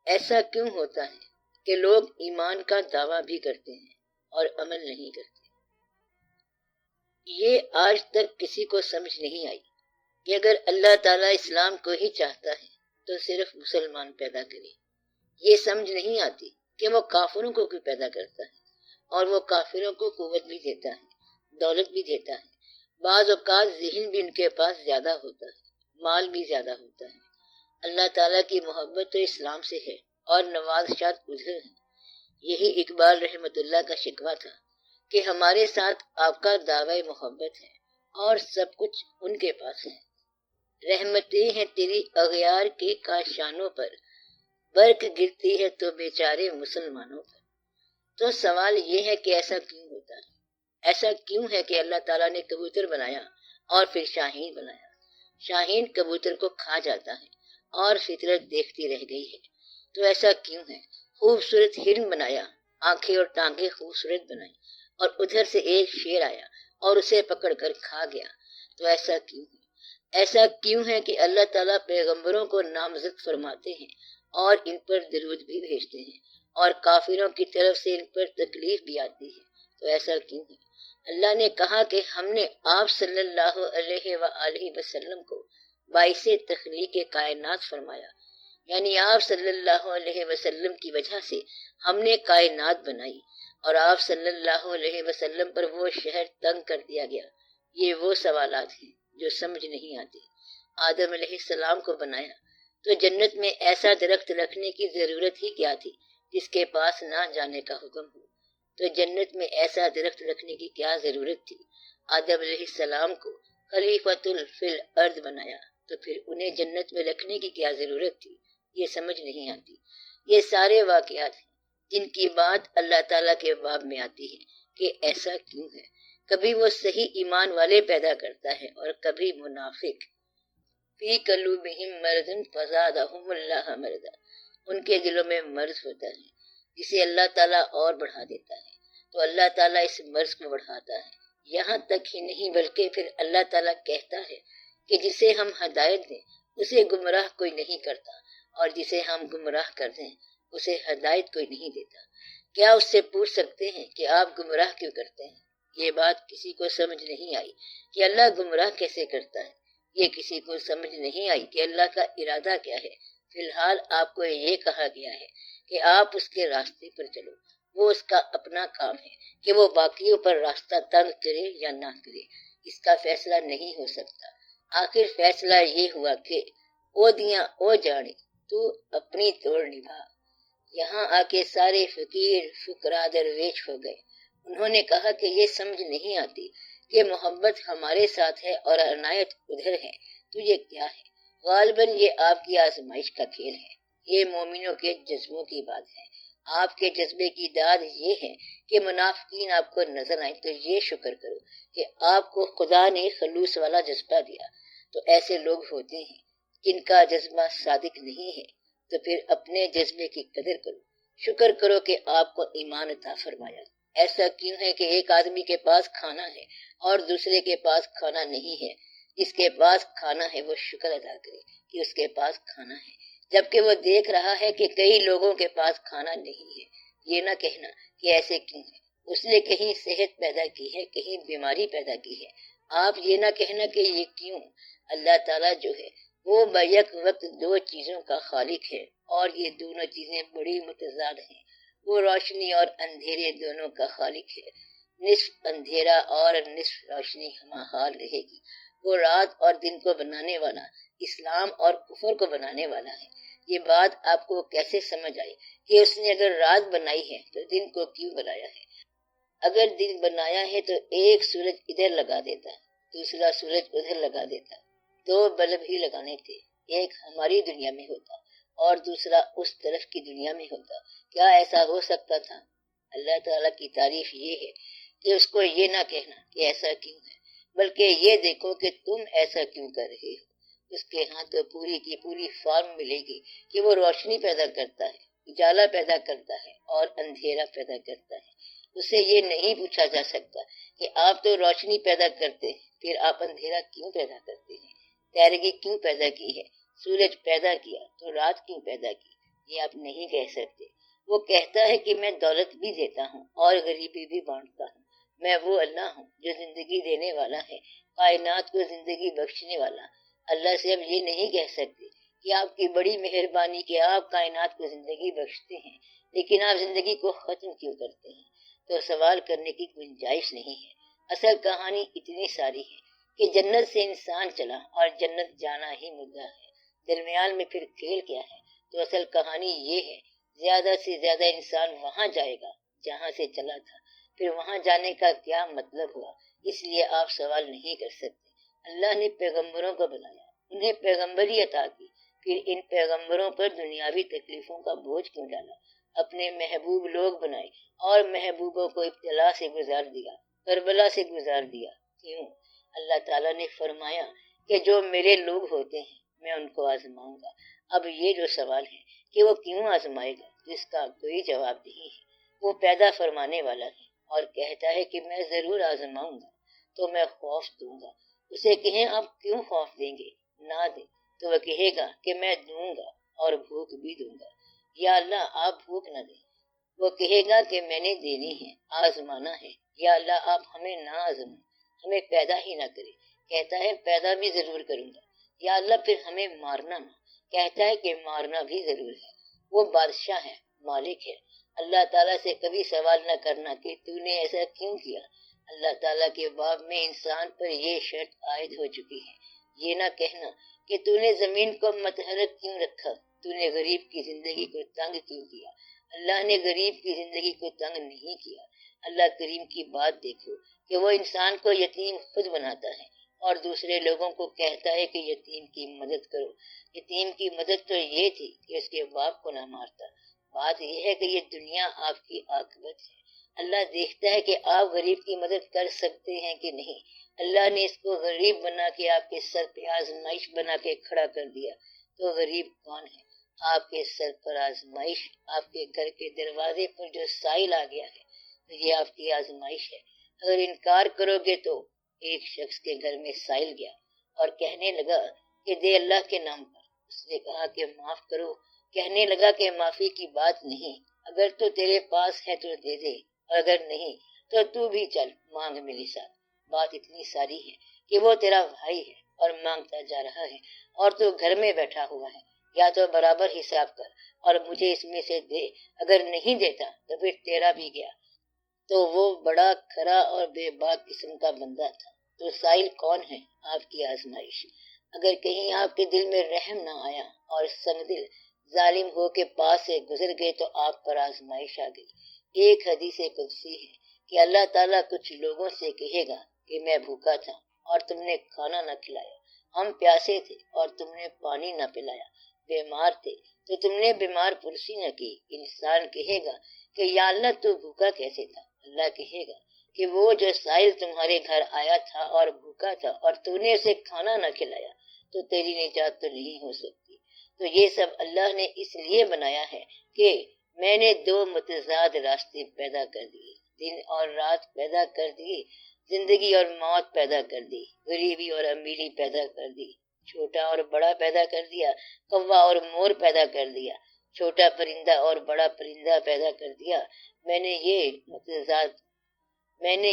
ایسا کیوں ہوتا ہے کہ لوگ ایمان کا دعویٰ بھی کرتے ہیں اور عمل نہیں کرتے؟ یہ آج تک کسی کو سمجھ نہیں آئی کہ اگر اللہ تعالیٰ اسلام کو ہی چاہتا ہے تو صرف مسلمان پیدا کرے۔ یہ سمجھ نہیں آتی کہ وہ کافروں کو کیوں پیدا کرتا ہے، اور وہ کافروں کو قوت بھی دیتا ہے، دولت بھی دیتا ہے، بعض اوقات ذہن بھی ان کے پاس زیادہ ہوتا ہے، مال بھی زیادہ ہوتا ہے۔ اللہ تعالیٰ کی محبت تو اسلام سے ہے اور نوازشات ادھر ہیں۔ یہی اقبال رحمت اللہ کا شکوہ تھا کہ ہمارے ساتھ آپ کا دعوی محبت ہے اور سب کچھ ان کے پاس ہے۔ رحمتیں ہیں تیری اغیار کے کاشانوں پر، برق گرتی ہے تو بیچارے مسلمانوں پر۔ تو سوال یہ ہے کہ ایسا کیوں ہوتا ہے؟ ایسا کیوں ہے کہ اللہ تعالیٰ نے کبوتر بنایا اور پھر شاہین بنایا؟ شاہین کبوتر کو کھا جاتا ہے اور فطرت دیکھتی رہ گئی ہے، تو ایسا کیوں ہے؟ خوبصورت ہرن بنایا، آنکھیں اور ٹانگیں خوبصورت بنائی، اور ادھر سے ایک شیر آیا اور اسے پکڑ کر کھا گیا، تو ایسا کیوں ہے؟ ایسا کیوں ہے کہ اللہ تعالیٰ پیغمبروں کو نامزد فرماتے ہیں اور ان پر درود بھی بھیجتے ہیں، اور کافروں کی طرف سے ان پر تکلیف بھی آتی ہے، تو ایسا کیوں ہے؟ اللہ نے کہا کہ ہم نے آپ صلی اللہ علیہ وآلہ وسلم کو باعث تخلیق کائنات فرمایا، یعنی آپ صلی اللہ علیہ وسلم کی وجہ سے ہم نے کائنات بنائی، اور آپ صلی اللہ علیہ وسلم پر وہ شہر تنگ کر دیا گیا۔ یہ وہ سوالات ہیں جو سمجھ نہیں آتے۔ آدم علیہ السلام کو بنایا تو جنت میں ایسا درخت رکھنے کی ضرورت ہی کیا تھی جس کے پاس نہ جانے کا حکم ہو؟ تو جنت میں ایسا درخت رکھنے کی کیا ضرورت تھی؟ آدم علیہ السلام کو خلیفۃ فی الارض بنایا تو پھر انہیں جنت میں رکھنے کی کیا ضرورت تھی؟ یہ سمجھ نہیں آتی۔ یہ سارے واقعات ہیں جن کی بات اللہ تعالیٰ کے باب میں آتی ہے کہ ایسا کیوں ہے۔ کبھی وہ صحیح ایمان والے پیدا کرتا ہے اور کبھی منافق۔ فی قلوبہم مرض فزادہم اللہ مرضا، ان کے دلوں میں مرض ہوتا ہے جسے اللہ تعالیٰ اور بڑھا دیتا ہے، تو اللہ تعالیٰ اس مرض کو بڑھاتا ہے۔ یہاں تک ہی نہیں بلکہ پھر اللہ تعالیٰ کہتا ہے کہ جسے ہم ہدایت دیں اسے گمراہ کوئی نہیں کرتا، اور جسے ہم گمراہ کر دیں اسے ہدایت کوئی نہیں دیتا۔ کیا اس سے پوچھ سکتے ہیں کہ آپ گمراہ کیوں کرتے ہیں؟ یہ بات کسی کو سمجھ نہیں آئی کہ اللہ گمراہ کیسے کرتا ہے۔ یہ کسی کو سمجھ نہیں آئی کہ اللہ کا ارادہ کیا ہے۔ فی الحال آپ کو یہ کہا گیا ہے کہ آپ اس کے راستے پر چلو، وہ اس کا اپنا کام ہے کہ وہ باقیوں پر راستہ تنگ کرے یا نہ کرے، اس کا فیصلہ نہیں ہو سکتا۔ آخر فیصلہ یہ ہوا کہ او دیاں او جانے تو اپنی توڑ نبھا۔ یہاں آ کے سارے فقیر فقراء درویش ہو گئے۔ انہوں نے کہا کہ یہ سمجھ نہیں آتی کہ محبت ہمارے ساتھ ہے اور عنایت ادھر ہے، تو یہ کیا ہے؟ غالباً یہ آپ کی آزمائش کا کھیل ہے۔ یہ مومنوں کے جذبوں کی بات ہے۔ آپ کے جذبے کی داد یہ ہے کہ منافقین آپ کو نظر آئیں تو یہ شکر کرو کہ آپ کو خدا نے خلوص والا جذبہ دیا۔ تو ایسے لوگ ہوتے ہیں جن کا جذبہ صادق نہیں ہے، تو پھر اپنے جذبے کی قدر کرو، شکر کرو کہ آپ کو ایمان عطا فرمایا۔ ایسا کیوں ہے کہ ایک آدمی کے پاس کھانا ہے اور دوسرے کے پاس کھانا نہیں ہے؟ جس کے پاس کھانا ہے وہ شکر ادا کرے کہ اس کے پاس کھانا ہے، جبکہ وہ دیکھ رہا ہے کہ کئی لوگوں کے پاس کھانا نہیں ہے۔ یہ نہ کہنا کہ ایسے کیوں ہے، اس نے کہیں صحت پیدا کی ہے، کہیں بیماری پیدا کی ہے۔ آپ یہ نہ کہنا کہ یہ کیوں۔ اللہ تعالیٰ جو ہے وہ بیک وقت دو چیزوں کا خالق ہے، اور یہ دونوں چیزیں بڑی متضاد ہیں۔ وہ روشنی اور اندھیرے دونوں کا خالق ہے۔ نصف اندھیرا اور نصف روشنی ہمہ حال رہے گی۔ وہ رات اور دن کو بنانے والا، اسلام اور کفر کو بنانے والا ہے۔ یہ بات آپ کو کیسے سمجھ آئی کہ اس نے اگر رات بنائی ہے تو دن کو کیوں بنایا ہے؟ اگر دن بنایا ہے تو ایک سورج ادھر لگا دیتا، دوسرا سورج ادھر لگا دیتا، دو بلب ہی لگانے تھے، ایک ہماری دنیا میں ہوتا اور دوسرا اس طرف کی دنیا میں ہوتا۔ کیا ایسا ہو سکتا تھا؟ اللہ تعالیٰ کی تعریف یہ ہے کہ اس کو یہ نہ کہنا کہ ایسا کیوں ہے، بلکہ یہ دیکھو کہ تم ایسا کیوں کر رہے ہو۔ اس کے ہاں تو پوری کی پوری فارم ملے گی کہ وہ روشنی پیدا کرتا ہے، اجالا پیدا کرتا ہے اور اندھیرا پیدا کرتا ہے۔ اسے یہ نہیں پوچھا جا سکتا کہ آپ تو روشنی پیدا کرتے ہیں، پھر آپ اندھیرا کیوں پیدا کرتے ہیں؟ تیرگی کیوں پیدا کی ہے؟ سورج پیدا کیا تو رات کیوں پیدا کی؟ یہ آپ نہیں کہہ سکتے۔ وہ کہتا ہے کہ میں دولت بھی دیتا ہوں اور غریبی بھی بانٹتا ہوں۔ میں وہ اللہ ہوں جو زندگی دینے والا ہے، کائنات کو زندگی بخشنے والا۔ اللہ سے اب یہ نہیں کہہ سکتے کہ آپ کی بڑی مہربانی کہ آپ کائنات کو زندگی بخشتے ہیں، لیکن آپ زندگی کو ختم کیوں کرتے ہیں؟ تو سوال کرنے کی گنجائش نہیں ہے۔ اصل کہانی اتنی ساری ہے کہ جنت سے انسان چلا اور جنت جانا ہی مدعا ہے، درمیان میں پھر کھیل کیا ہے؟ تو اصل کہانی یہ ہے، زیادہ سے زیادہ انسان وہاں جائے گا جہاں سے چلا تھا، پھر وہاں جانے کا کیا مطلب ہوا؟ اس لیے آپ سوال نہیں کر سکتے۔ اللہ نے پیغمبروں کو بنایا، انہیں پیغمبری عطا کی، پھر ان پیغمبروں پر دنیاوی تکلیفوں کا بوجھ کیوں ڈالا؟ اپنے محبوب لوگ بنائے اور محبوبوں کو ابتلا سے گزار دیا، کربلا سے گزار دیا۔ کیوں؟ اللہ تعالیٰ نے فرمایا کہ جو میرے لوگ ہوتے ہیں میں ان کو آزماؤں گا۔ اب یہ جو سوال ہے کہ وہ کیوں آزمائے گا، جس کا کوئی جواب نہیں ہے۔ وہ پیدا فرمانے والا ہے اور کہتا ہے کہ میں ضرور آزماؤں گا تو میں خوف دوں گا۔ اسے کہیں آپ کیوں خوف دیں گے؟ نہ دیں تو وہ کہے گا کہ میں دوں گا اور بھوک بھی دوں گا۔ یا اللہ آپ بھوک نہ دیں، وہ کہے گا کہ میں نے دینی ہے، آزمانا ہے۔ یا اللہ آپ ہمیں نہ آزمائیں، ہمیں پیدا ہی نہ کرے، کہتا ہے پیدا بھی ضرور کروں گا۔ یا اللہ پھر ہمیں مارنا نہ، کہتا ہے کہ مارنا بھی ضرور ہے۔ وہ بادشاہ ہے، مالک ہے۔ اللہ تعالیٰ سے کبھی سوال نہ کرنا کہ تو نے ایسا کیوں کیا۔ اللہ تعالیٰ کے باب میں انسان پر یہ شرط عائد ہو چکی ہے، یہ نہ کہنا کہ تو نے زمین کو متحرک کیوں رکھا، تو نے غریب کی زندگی کو تنگ کیوں کیا۔ اللہ نے غریب کی زندگی کو تنگ نہیں کیا۔ اللہ کریم کی بات دیکھو کہ وہ انسان کو یتیم خود بناتا ہے اور دوسرے لوگوں کو کہتا ہے کہ یتیم کی مدد کرو۔ یتیم کی مدد تو یہ تھی کہ اس کے باپ کو نہ مارتا۔ بات یہ ہے کہ یہ دنیا آپ کی عاقبت ہے۔ اللہ دیکھتا ہے کہ آپ غریب کی مدد کر سکتے ہیں کہ نہیں۔ اللہ نے اس کو غریب بنا کے آپ کے سر پہ آزمائش بنا کے کھڑا کر دیا، تو غریب کون ہے؟ آپ کے سر پر آزمائش، آپ کے گھر کے دروازے پر جو سائل آ گیا ہے، یہ آپ کی آزمائش ہے۔ اگر انکار کرو گے تو ایک شخص کے گھر میں سائل گیا اور کہنے لگا کہ دے اللہ کے نام پر۔ اس نے کہا کہ معاف کرو، کہنے لگا کہ معافی کی بات نہیں، اگر تو تیرے پاس ہے تو دے دے، اور اگر نہیں تو بھی چل مانگ میرے ساتھ۔ بات اتنی ساری ہے کہ وہ تیرا بھائی ہے اور مانگتا جا رہا ہے اور تو گھر میں بیٹھا ہوا ہے، یا تو برابر حساب کر اور مجھے اس میں سے دے، اگر نہیں دیتا تو پھر تیرا بھی گیا۔ تو وہ بڑا کھرا اور بے باک قسم کا بندہ تھا۔ تو سائل کون ہے؟ آپ کی آزمائش۔ اگر کہیں آپ کے دل میں رحم نہ آیا اور سنگ دل ظالم ہو کے پاس سے گزر گئے تو آپ پر آزمائش آ گئی۔ ایک حدیث قدسی ہے کہ اللہ تعالیٰ کچھ لوگوں سے کہے گا کہ میں بھوکا تھا اور تم نے کھانا نہ کھلایا، ہم پیاسے تھے اور تم نے پانی نہ پلایا، بیمار تھے تو تم نے بیمار پرسی نہ کی۔ انسان کہے گا کہ یا اللہ تو بھوکا کیسے تھا؟ اللہ کہے گا کہ وہ جو سائل تمہارے گھر آیا تھا اور بھوکا تھا اور تو نے اسے کھانا نہ کھلایا تو تیری نجات تو نہیں ہو سکتی۔ تو یہ سب اللہ نے اس لیے بنایا ہے کہ میں نے دو متضاد راستے پیدا کر دیے، دن اور رات پیدا کر دیے، زندگی اور موت پیدا کر دی، غریبی اور امیری پیدا کر دی، چھوٹا اور بڑا پیدا کر دیا، کوا اور مور پیدا کر دیا، چھوٹا پرندہ اور بڑا پرندہ پیدا کر دیا۔ میں نے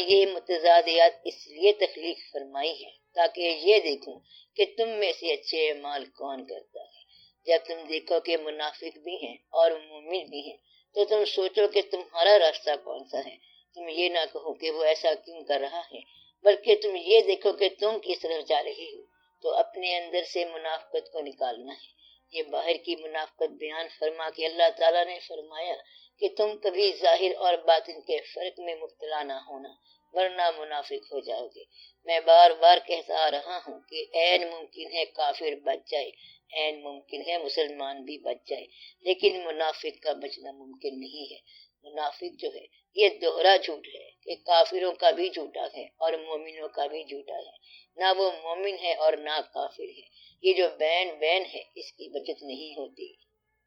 یہ متضادیات اس لیے تخلیق فرمائی ہے تاکہ یہ دیکھوں کہ تم میں سے اچھے اعمال کون کرتا ہے۔ جب تم دیکھو کہ منافق بھی ہیں اور مومن بھی ہیں تو تم سوچو کہ تمہارا راستہ کون سا ہے۔ تم یہ نہ کہو کہ وہ ایسا کیوں کر رہا ہے، بلکہ تم یہ دیکھو کہ تم کس طرف جا رہے ہو۔ تو اپنے اندر سے منافقت کو نکالنا ہے۔ یہ باہر کی منافقت بیان فرما کے اللہ تعالیٰ نے فرمایا کہ تم کبھی ظاہر اور باطن کے فرق میں مبتلا نہ ہونا، ورنہ منافق ہو جاؤ گے۔ میں بار بار کہتا آ رہا ہوں کہ عین ممکن ہے کافر بچ جائے، عین ممکن ہے مسلمان بھی بچ جائے، لیکن منافق کا بچنا ممکن نہیں ہے۔ منافق جو ہے یہ دوہرا جھوٹ ہے کہ کافروں کا بھی جھوٹا ہے اور مومنوں کا بھی جھوٹا ہے۔ نہ وہ مومن ہے اور نہ کافر ہے، یہ جو بین بین ہے اس کی بچت نہیں ہوتی۔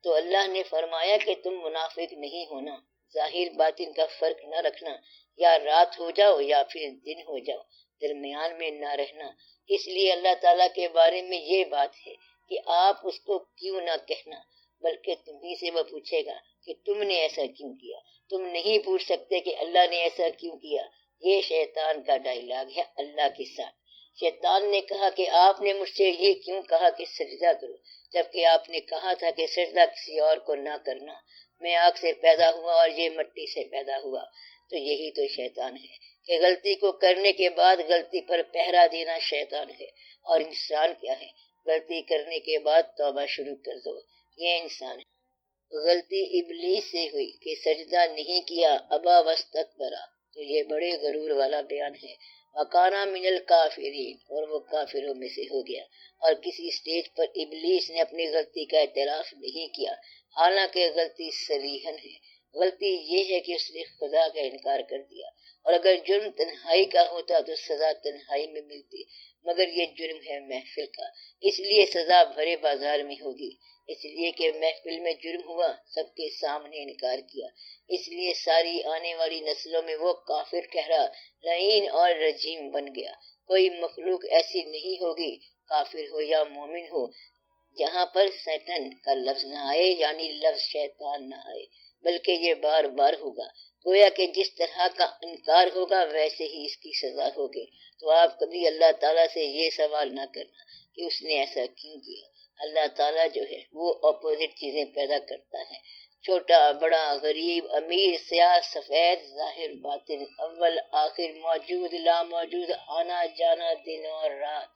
تو اللہ نے فرمایا کہ تم منافق نہیں ہونا، ظاہر باطن کا فرق نہ رکھنا، یا رات ہو جاؤ یا پھر دن ہو جاؤ، درمیان میں نہ رہنا۔ اس لیے اللہ تعالیٰ کے بارے میں یہ بات ہے کہ آپ اس کو کیوں نہ کہنا، بلکہ تمہیں سے وہ پوچھے گا کہ تم نے ایسا کیوں کیا۔ تم نہیں پوچھ سکتے کہ اللہ نے ایسا کیوں کیا۔ یہ شیطان کا ڈائلاگ ہے اللہ کے ساتھ۔ شیطان نے کہا کہ آپ نے مجھ سے یہ کیوں کہا کہ سجدہ کرو، جبکہ آپ نے کہا تھا کہ سجدہ کسی اور کو نہ کرنا۔ میں آگ سے پیدا ہوا اور یہ مٹی سے پیدا ہوا۔ تو یہی تو شیطان ہے کہ غلطی کو کرنے کے بعد غلطی پر پہرا دینا شیطان ہے۔ اور انسان کیا ہے؟ غلطی کرنے کے بعد توبہ شروع کر دو، یہ انسان ہے۔ غلطی ابلیس سے ہوئی کہ سجدہ نہیں کیا، ابا واستکبرا، تو یہ بڑے غرور والا بیان ہے۔ وکانا من الکافرین، اور وہ کافروں میں سے ہو گیا۔ اور کسی سٹیج پر ابلیس نے اپنی غلطی کا اعتراف نہیں کیا، حالانکہ غلطی صریحاً ہے۔ غلطی یہ ہے کہ اس نے خدا کا انکار کر دیا، اور اگر جرم تنہائی کا ہوتا تو سزا تنہائی میں ملتی، مگر یہ جرم ہے محفل کا، اس لیے سزا بھرے بازار میں ہوگی۔ اس لیے کہ محفل میں جرم ہوا، سب کے سامنے انکار کیا، اس لیے ساری آنے والی نسلوں میں وہ کافر ٹھہرا، لعین اور رجیم بن گیا۔ کوئی مخلوق ایسی نہیں ہوگی، کافر ہو یا مومن ہو، جہاں پر سیطان کا لفظ نہ آئے، یعنی لفظ شیطان نہ آئے، بلکہ یہ بار بار ہوگا۔ گویا کہ جس طرح کا انکار ہوگا ویسے ہی اس کی سزا ہوگی۔ تو آپ کبھی اللہ تعالیٰ سے یہ سوال نہ کرنا کہ اس نے ایسا کیوں کیا۔ اللہ تعالیٰ جو ہے وہ اپوزٹ چیزیں پیدا کرتا ہے، چھوٹا بڑا، غریب امیر، سیاہ سفید، ظاہر باطن، اول آخر، موجود لا موجود، آنا جانا، دن اور رات۔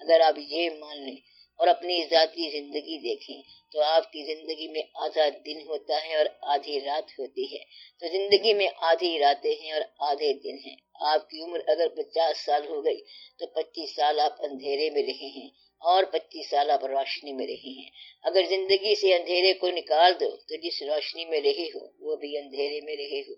اگر آپ یہ مان لیں اور اپنی ذاتی زندگی دیکھیں تو آپ کی زندگی میں آدھا دن ہوتا ہے اور آدھی رات ہوتی ہے۔ تو زندگی میں آدھی راتیں ہیں اور آدھے دن ہیں۔ آپ کی عمر اگر 50 سال ہو گئی تو 25 سال آپ اندھیرے میں رہے ہیں اور 25 سال آپ روشنی میں رہے ہیں۔ اگر زندگی سے اندھیرے کو نکال دو تو جس روشنی میں رہے ہو وہ بھی اندھیرے میں رہے ہو،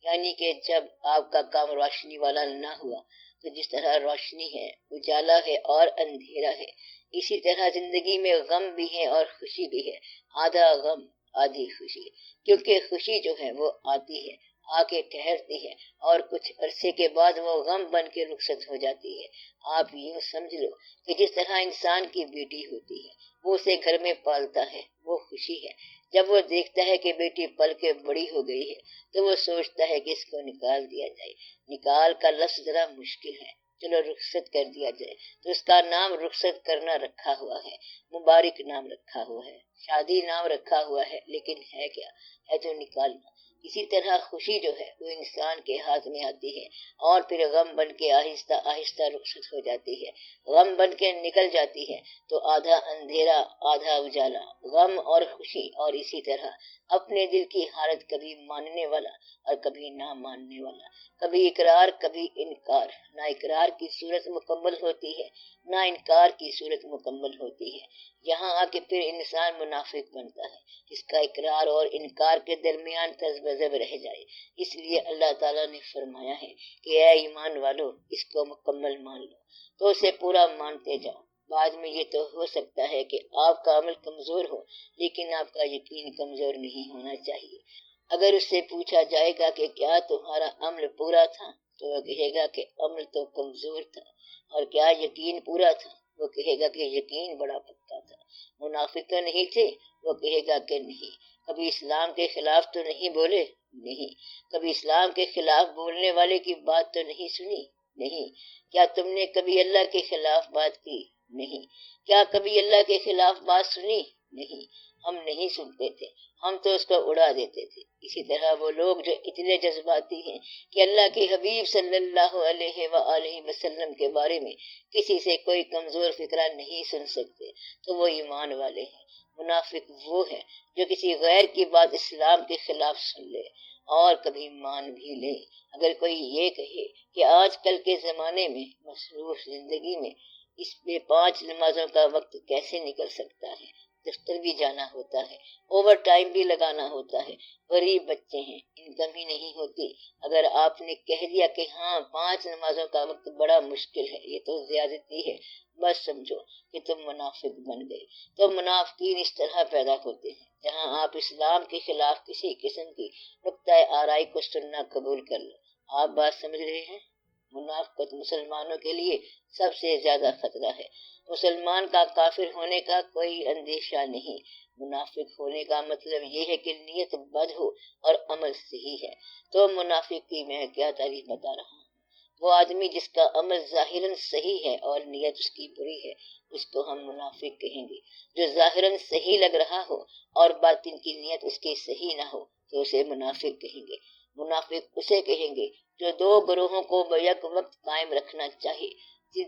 یعنی کہ جب آپ کا کام روشنی والا نہ ہوا تو جس طرح روشنی ہے، اجالا ہے اور اندھیرا ہے، اسی طرح زندگی میں غم بھی ہے اور خوشی بھی ہے، آدھا غم آدھی خوشی، کیونکہ خوشی جو ہے وہ آتی ہے، آ کے ٹھہرتی ہے، اور کچھ عرصے کے بعد وہ غم بن کے رخصت ہو جاتی ہے۔ آپ یوں سمجھ لو کہ جس طرح انسان کی بیٹی ہوتی ہے، وہ اسے گھر میں پالتا ہے، وہ خوشی ہے۔ جب وہ دیکھتا ہے کہ بیٹی پل کے بڑی ہو گئی ہے تو وہ سوچتا ہے کہ اس کو نکال دیا جائے۔ نکال کا لفظ ذرا مشکل ہے، چلو رخصت کر دیا جائے، تو اس کا نام رخصت کرنا رکھا ہوا ہے، مبارک نام رکھا ہوا ہے، شادی نام رکھا ہوا ہے، لیکن ہے کیا؟ ہے تو نکالنا۔ اسی طرح خوشی جو ہے وہ انسان کے ہاتھ میں آتی ہے اور پھر غم بن کے آہستہ آہستہ رخصت ہو جاتی ہے، غم بن کے نکل جاتی ہے، تو آدھا اندھیرا آدھا اجالا، غم اور خوشی، اور اسی طرح اپنے دل کی حالت کبھی ماننے والا اور کبھی نہ ماننے والا، کبھی اقرار کبھی انکار۔ نہ اقرار کی صورت مکمل ہوتی ہے نہ انکار کی صورت مکمل ہوتی ہے، یہاں آ کے پھر انسان منافق بنتا ہے، اس کا اقرار اور انکار کے درمیان تذبذب رہ جائے۔ اس لیے اللہ تعالیٰ نے فرمایا ہے کہ اے ایمان والو، اس کو مکمل مان لو، تو اسے پورا مانتے جاؤ۔ بعد میں یہ تو ہو سکتا ہے کہ آپ کا عمل کمزور ہو، لیکن آپ کا یقین کمزور نہیں ہونا چاہیے۔ اگر اس سے پوچھا جائے گا کہ کیا تمہارا عمل پورا تھا تو وہ کہے گا کہ عمل تو کمزور تھا، اور کیا یقین پورا تھا؟ وہ کہے گا کہ یقین بڑا پکا تھا۔ منافق تو نہیں تھے؟ وہ کہے گا کہ نہیں۔ کبھی اسلام کے خلاف تو نہیں بولے؟ نہیں۔ کبھی اسلام کے خلاف بولنے والے کی بات تو نہیں سنی؟ نہیں۔ کیا تم نے کبھی اللہ کے خلاف بات کی؟ نہیں۔ کیا کبھی اللہ کے خلاف بات سنی؟ نہیں۔ ہم نہیں سنتے تھے، ہم تو اس کو اڑا دیتے تھے۔ اسی طرح وہ لوگ جو اتنے جذباتی ہیں کہ اللہ کے حبیب صلی اللہ علیہ وآلہ وسلم کے بارے میں کسی سے کوئی کمزور فکرہ نہیں سن سکتے، تو وہ ایمان والے ہیں۔ منافق وہ ہے جو کسی غیر کی بات اسلام کے خلاف سن لے اور کبھی مان بھی لے۔ اگر کوئی یہ کہے کہ آج کل کے زمانے میں مصروف زندگی میں اس میں 5 نمازوں کا وقت کیسے نکل سکتا ہے، دفتر بھی جانا ہوتا ہے، اوور ٹائم بھی لگانا ہوتا ہے، غریب بچے ہیں، انکم ہی نہیں ہوتی، اگر آپ نے کہہ دیا کہ ہاں 5 نمازوں کا وقت بڑا مشکل ہے، یہ تو زیادتی ہے، بس سمجھو کہ تم منافق بن گئے۔ تو منافقین اس طرح پیدا ہوتے ہیں، جہاں آپ اسلام کے خلاف کسی قسم کی نقطۂ آرائی کو سننا قبول کر لو۔ آپ بات سمجھ رہے ہیں؟ منافقت مسلمانوں کے لیے سب سے زیادہ خطرہ ہے۔ مسلمان کا کافر ہونے کا کوئی اندیشہ نہیں، منافق ہونے کا مطلب یہ ہے کہ نیت بد ہو اور عمل صحیح ہے۔ تو منافق کی میں کیا تعریف بتا رہا ہوں۔ وہ آدمی جس کا عمل ظاہراً صحیح ہے اور نیت اس کی بری ہے، اس کو ہم منافق کہیں گے۔ جو ظاہراً صحیح لگ رہا ہو اور باطن کی نیت اس کی صحیح نہ ہو تو اسے منافق کہیں گے۔ منافق اسے کہیں گے جو دو گروہوں کو بیک وقت قائم رکھنا چاہے،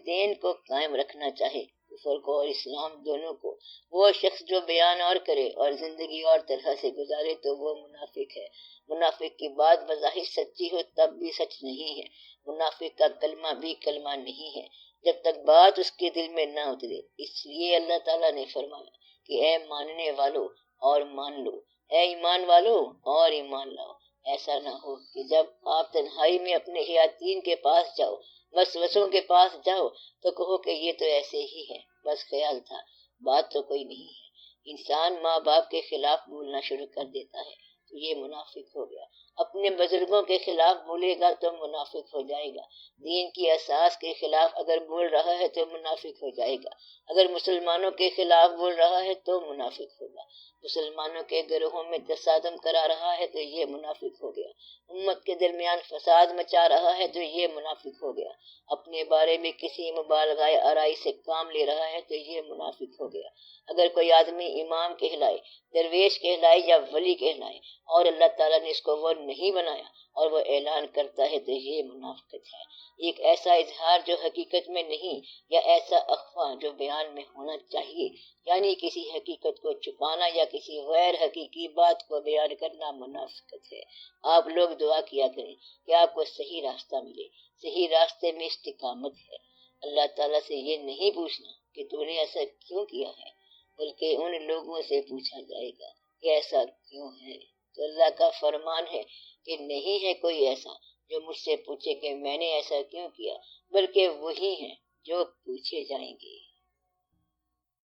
دین کو قائم رکھنا چاہے، کفر کو اور اسلام دونوں کو۔ وہ شخص جو بیان اور کرے اور زندگی اور طرح سے گزارے تو وہ منافق ہے۔ منافق کی بات بظاہر سچی ہو تب بھی سچ نہیں ہے۔ منافق کا کلمہ بھی کلمہ نہیں ہے جب تک بات اس کے دل میں نہ اترے۔ اس لیے اللہ تعالیٰ نے فرمایا کہ اے ماننے والو اور مان لو، اے ایمان والو اور ایمان لاؤ۔ ایسا نہ ہو کہ جب آپ تنہائی میں اپنے حیاتین کے پاس جاؤ، وسوسوں کے پاس جاؤ تو کہو کہ یہ تو ایسے ہی ہے، بس خیال تھا، بات تو کوئی نہیں ہے۔ انسان ماں باپ کے خلاف بولنا شروع کر دیتا ہے تو یہ منافق ہو گیا۔ اپنے بزرگوں کے خلاف بولے گا تو منافق ہو جائے گا۔ دین کی اساس کے خلاف اگر بول رہا ہے تو منافق ہو جائے گا۔ اگر مسلمانوں کے خلاف بول رہا ہے تو منافق ہوگا۔ مسلمانوں کے گروہوں میں تصادم کرا رہا ہے تو یہ منافق ہو گیا۔ امت کے درمیان فساد مچا رہا ہے تو یہ منافق ہو گیا۔ اپنے بارے میں کسی مبالغہ آرائی سے کام لے رہا ہے تو یہ منافق ہو گیا۔ اگر کوئی آدمی امام کہلائے، درویش کہلائے یا ولی کہلائے اور اللہ تعالیٰ نے اس کو وہ نہیں بنایا اور وہ اعلان کرتا ہے تو یہ منافقت ہے۔ ایک ایسا اظہار جو حقیقت میں نہیں یا ایسا اخفا جو بیان میں ہونا چاہیے، یعنی کسی حقیقت کو چھپانا یا کسی غیر حقیقی بات کو بیان کرنا منافقت ہے۔ آپ لوگ دعا کیا کریں کہ آپ کو صحیح راستہ ملے، صحیح راستے میں استقامت ہے۔ اللہ تعالیٰ سے یہ نہیں پوچھنا کہ تو نے ایسا کیوں کیا ہے، بلکہ ان لوگوں سے پوچھا جائے گا کہ ایسا کیوں ہے۔ تو اللہ کا فرمان ہے کہ نہیں ہے کوئی ایسا جو مجھ سے پوچھے کہ میں نے ایسا کیوں کیا، بلکہ وہی ہیں جو پوچھے جائیں گے۔